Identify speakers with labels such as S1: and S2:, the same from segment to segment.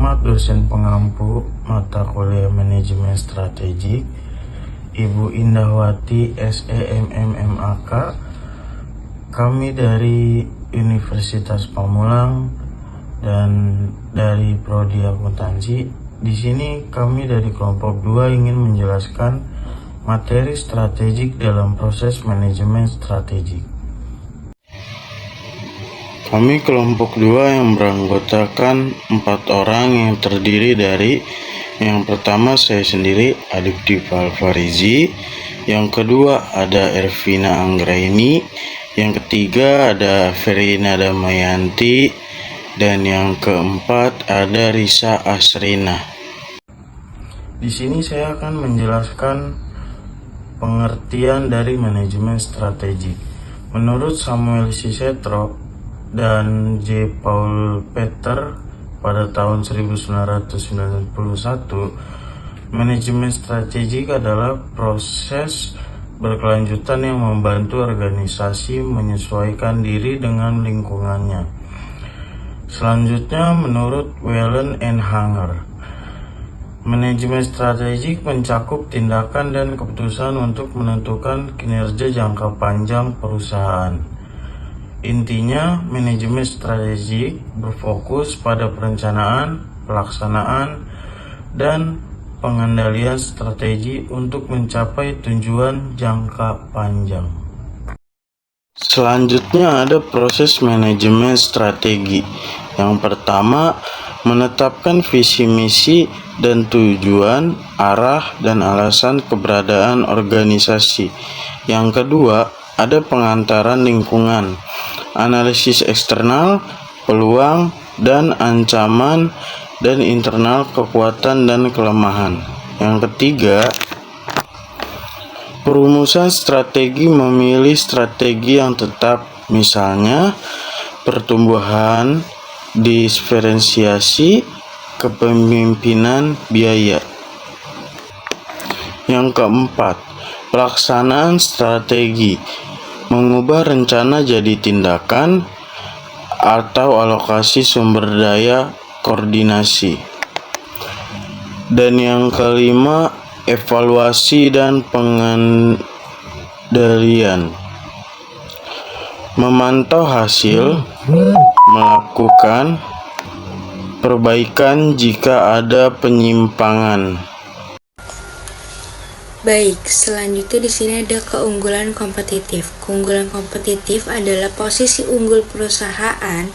S1: Muhammad, dosen pengampu mata kuliah Manajemen Strategik. Ibu Indahwati, SEMMMAK. Kami dari Universitas Pamulang dan dari Prodi Akuntansi. Di sini kami dari kelompok 2 ingin menjelaskan materi strategik dalam proses manajemen strategik. Kami kelompok 2 yang beranggotakan 4 orang yang terdiri dari yang pertama saya sendiri, Adib Dival Farizi. Yang kedua ada Ervina Anggraini. Yang ketiga ada Verina Damayanti. Dan yang keempat ada Risa Asrina. Di sini saya akan menjelaskan pengertian dari manajemen strategik. Menurut Samuel Cisetro dan J. Paul Peter pada tahun 1991, manajemen strategik adalah proses berkelanjutan yang membantu organisasi menyesuaikan diri dengan lingkungannya. Selanjutnya, menurut Whelan and Hanger, manajemen strategik mencakup tindakan dan keputusan untuk menentukan kinerja jangka panjang perusahaan. Intinya, manajemen strategik berfokus pada perencanaan, pelaksanaan, dan pengendalian strategi untuk mencapai tujuan jangka panjang. Selanjutnya ada proses manajemen strategi. Yang pertama, menetapkan visi misi dan tujuan, arah, dan alasan keberadaan organisasi. Yang kedua, ada pengantaran lingkungan, analisis eksternal, peluang dan ancaman, dan internal kekuatan dan kelemahan. Yang ketiga, perumusan strategi, memilih strategi yang tetap, misalnya pertumbuhan, diferensiasi, kepemimpinan, biaya. Yang keempat, pelaksanaan strategi, mengubah rencana jadi tindakan atau alokasi sumber daya, koordinasi. Dan yang kelima, evaluasi dan pengendalian, memantau hasil, melakukan perbaikan jika ada penyimpangan.
S2: Baik, selanjutnya di sini ada keunggulan kompetitif. Keunggulan kompetitif adalah posisi unggul perusahaan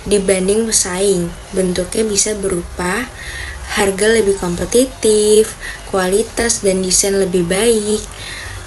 S2: dibanding pesaing. Bentuknya bisa berupa harga lebih kompetitif, kualitas dan desain lebih baik,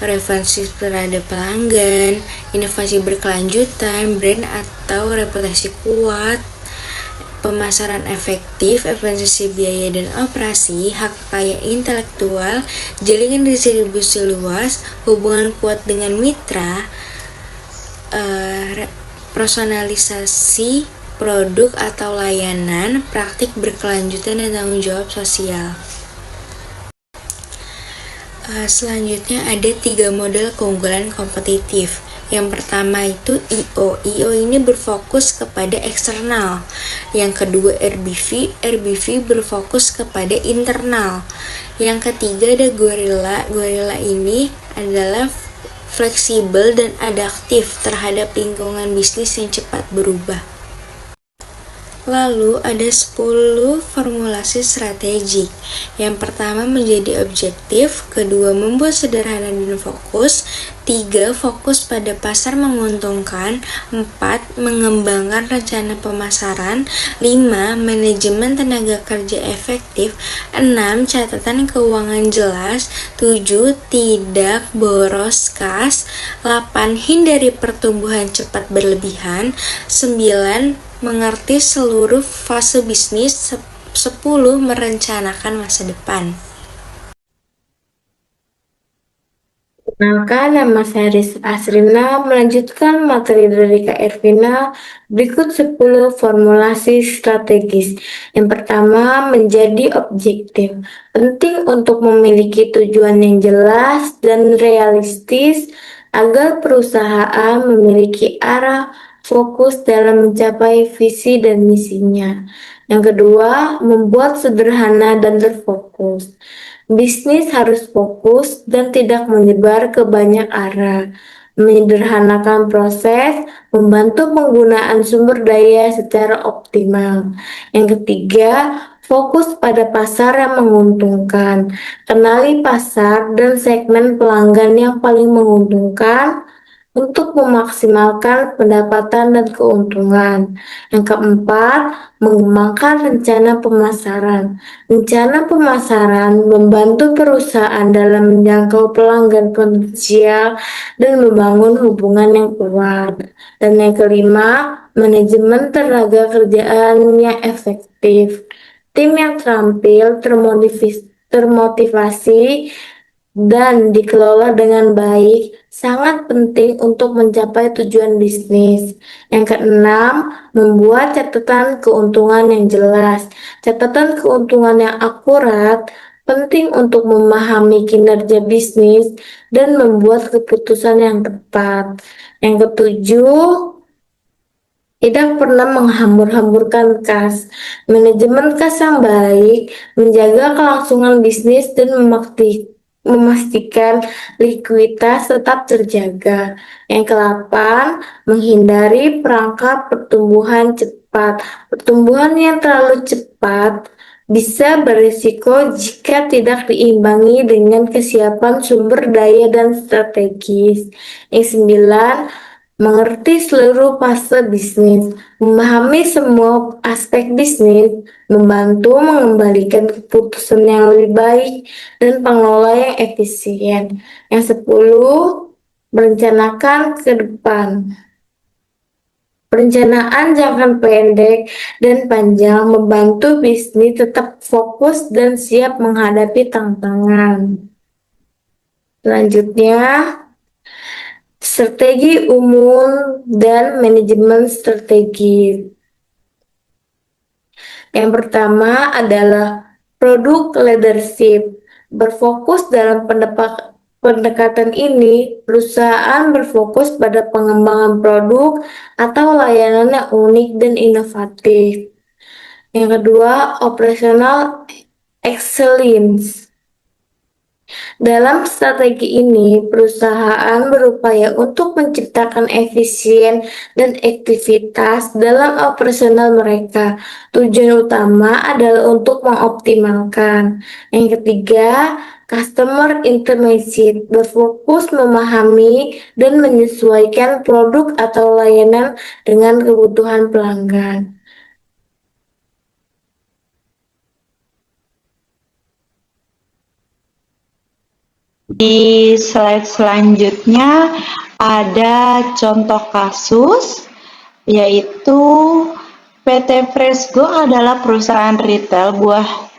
S2: referensi terhadap pelanggan, inovasi berkelanjutan, brand atau reputasi kuat, pemasaran efektif, efisiensi biaya dan operasi, hak kekayaan intelektual, jaringan distribusi luas, hubungan kuat dengan mitra, personalisasi produk atau layanan, praktik berkelanjutan dan tanggung jawab sosial. Selanjutnya ada 3 model keunggulan kompetitif. Yang pertama itu IO. IO ini berfokus kepada eksternal. Yang kedua RBV. RBV berfokus kepada internal. Yang ketiga ada Gorilla. Gorilla ini adalah fleksibel dan adaptif terhadap lingkungan bisnis yang cepat berubah. Lalu ada 10 formulasi strategik. Yang pertama menjadi objektif, kedua membuat sederhana dan fokus, 3 fokus pada pasar menguntungkan, 4 mengembangkan rencana pemasaran, 5 manajemen tenaga kerja efektif, 6 catatan keuangan jelas, 7 tidak boros kas, 8 hindari pertumbuhan cepat berlebihan, 9 mengerti seluruh fase bisnis, 10 merencanakan masa depan.
S3: Perkenalkan, nama saya Risa Asrina. Melanjutkan materi dari Kak Ervina, berikut 10 formulasi strategis. Yang pertama, menjadi objektif. Penting untuk memiliki tujuan yang jelas dan realistis agar perusahaan memiliki arah fokus dalam mencapai visi dan misinya. Yang kedua, membuat sederhana dan terfokus. Bisnis harus fokus dan tidak menyebar ke banyak arah. Menyederhanakan proses, membantu penggunaan sumber daya secara optimal. Yang ketiga, fokus pada pasar yang menguntungkan. Kenali pasar dan segmen pelanggan yang paling menguntungkan untuk memaksimalkan pendapatan dan keuntungan. Yang keempat, mengembangkan rencana pemasaran. Rencana pemasaran membantu perusahaan dalam menjangkau pelanggan potensial dan membangun hubungan yang kuat. Dan yang kelima, manajemen tenaga kerjaan yang efektif. Tim yang terampil, termotivasi dan dikelola dengan baik sangat penting untuk mencapai tujuan bisnis. Yang keenam, membuat catatan keuntungan yang jelas. Catatan keuntungan yang akurat penting untuk memahami kinerja bisnis dan membuat keputusan yang tepat. Yang ketujuh, tidak pernah menghambur-hamburkan kas. Manajemen kas yang baik menjaga kelangsungan bisnis dan memastikan likuiditas tetap terjaga. Yang kedelapan, menghindari perangkap pertumbuhan cepat. Pertumbuhan yang terlalu cepat bisa berisiko jika tidak diimbangi dengan kesiapan sumber daya dan strategis. Yang sembilan, mengerti seluruh fase bisnis, memahami semua aspek bisnis, membantu mengembalikan keputusan yang lebih baik dan pengelola yang efisien. Yang sepuluh, merencanakan ke depan. Perencanaan jangka pendek dan panjang membantu bisnis tetap fokus dan siap menghadapi tantangan. Selanjutnya, strategi umum dan manajemen strategi. Yang pertama adalah produk leadership. Berfokus dalam pendekatan ini, perusahaan berfokus pada pengembangan produk atau layanan yang unik dan inovatif. Yang kedua, operational excellence. Dalam strategi ini, perusahaan berupaya untuk menciptakan efisien dan aktivitas dalam operasional mereka. Tujuan utama adalah untuk mengoptimalkan. Yang ketiga, customer intimacy, berfokus memahami dan menyesuaikan produk atau layanan dengan kebutuhan pelanggan.
S4: Di slide selanjutnya ada contoh kasus, yaitu PT Fresco adalah perusahaan retail buah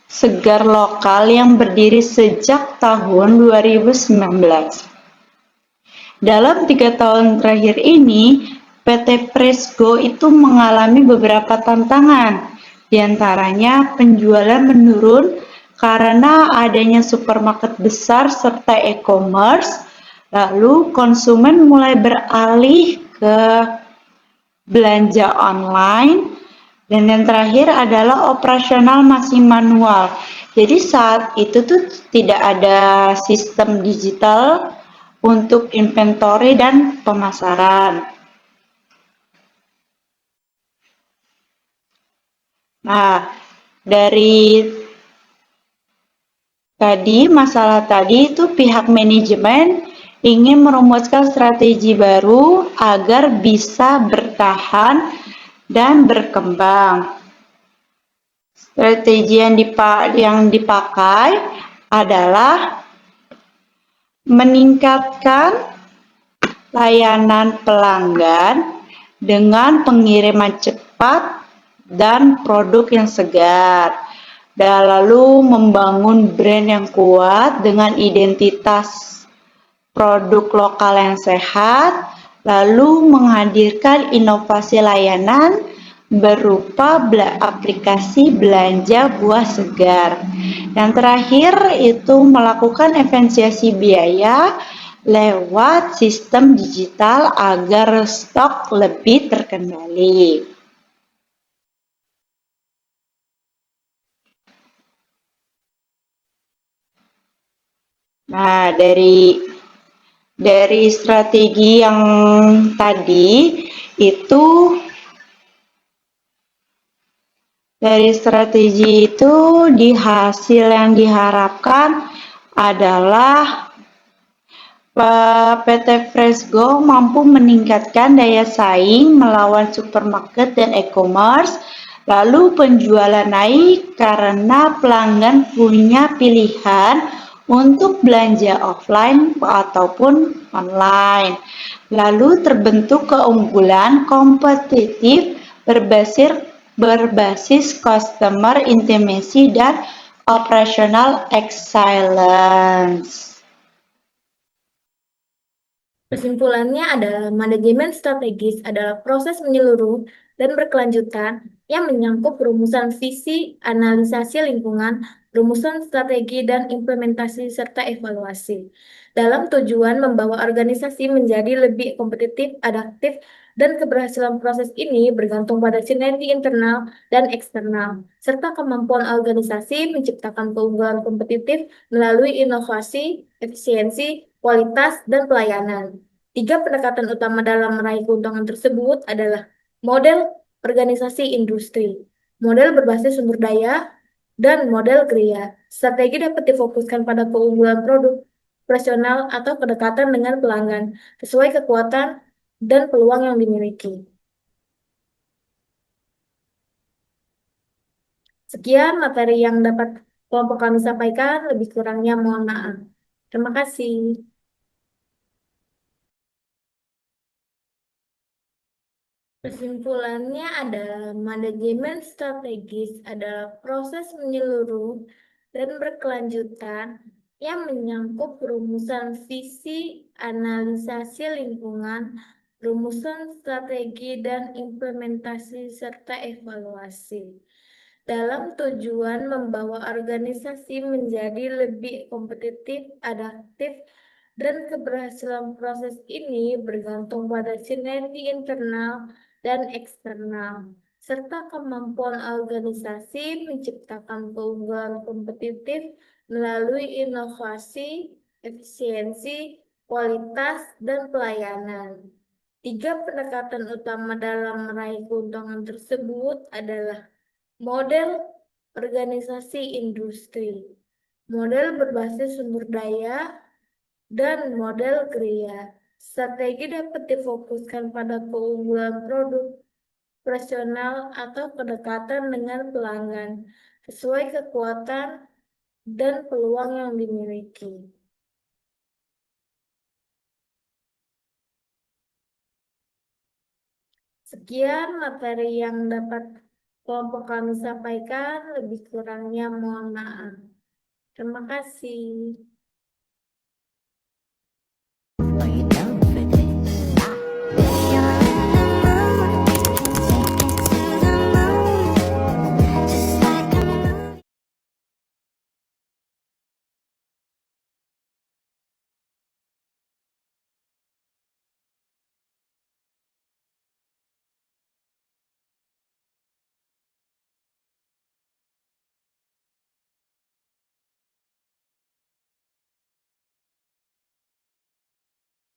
S4: segar lokal yang berdiri sejak tahun 2019. Dalam 3 tahun terakhir ini, PT Fresco itu mengalami beberapa tantangan, diantaranya penjualan menurun karena adanya supermarket besar serta e-commerce, lalu konsumen mulai beralih ke belanja online, dan yang terakhir adalah operasional masih manual. Jadi saat itu tuh tidak ada sistem digital untuk inventory dan pemasaran. Nah, dari masalah tadi itu pihak manajemen ingin merumuskan strategi baru agar bisa bertahan dan berkembang. Strategi yang dipakai adalah meningkatkan layanan pelanggan dengan pengiriman cepat dan produk yang segar. Dan lalu membangun brand yang kuat dengan identitas produk lokal yang sehat, lalu menghadirkan inovasi layanan berupa aplikasi belanja buah segar. Yang terakhir itu melakukan efisiensi biaya, lewat sistem digital agar stok lebih terkendali. Nah, dari strategi yang tadi itu di hasil yang diharapkan adalah PT Freshgo mampu meningkatkan daya saing melawan supermarket dan e-commerce, lalu penjualan naik karena pelanggan punya pilihan untuk belanja offline ataupun online. Lalu terbentuk keunggulan kompetitif berbasis customer intimacy dan operational excellence.
S3: Kesimpulannya adalah manajemen strategis adalah proses menyeluruh dan berkelanjutan yang menyangkut rumusan visi, analisasi lingkungan, rumusan strategi, dan implementasi serta evaluasi. Dalam tujuan membawa organisasi menjadi lebih kompetitif, adaptif, dan keberhasilan proses ini bergantung pada sinergi internal dan eksternal, serta kemampuan organisasi menciptakan keunggulan kompetitif melalui inovasi, efisiensi, kualitas, dan pelayanan. Tiga pendekatan utama dalam meraih keuntungan tersebut adalah model organisasi industri, model berbasis sumber daya, dan model geria. Strategi dapat difokuskan pada keunggulan produk, operasional, atau kedekatan dengan pelanggan, sesuai kekuatan dan peluang yang dimiliki. Sekian materi yang dapat kelompok kami sampaikan, lebih kurangnya mohon maaf. Terima kasih. Kesimpulannya adalah manajemen strategis adalah proses menyeluruh dan berkelanjutan yang menyangkut rumusan visi, analisasi lingkungan, rumusan strategi, dan implementasi serta evaluasi. Dalam tujuan membawa organisasi menjadi lebih kompetitif, adaptif, dan keberhasilan proses ini bergantung pada sinergi internal dan eksternal, serta kemampuan organisasi menciptakan keunggulan kompetitif melalui inovasi, efisiensi, kualitas, dan pelayanan. Tiga pendekatan utama dalam meraih keuntungan tersebut adalah model organisasi industri, model berbasis sumber daya, dan model geria. Strategi dapat difokuskan pada keunggulan produk, operasional, atau kedekatan dengan pelanggan, sesuai kekuatan dan peluang yang dimiliki. Sekian materi yang dapat kelompok kami sampaikan, lebih kurangnya mohon maaf. Terima kasih.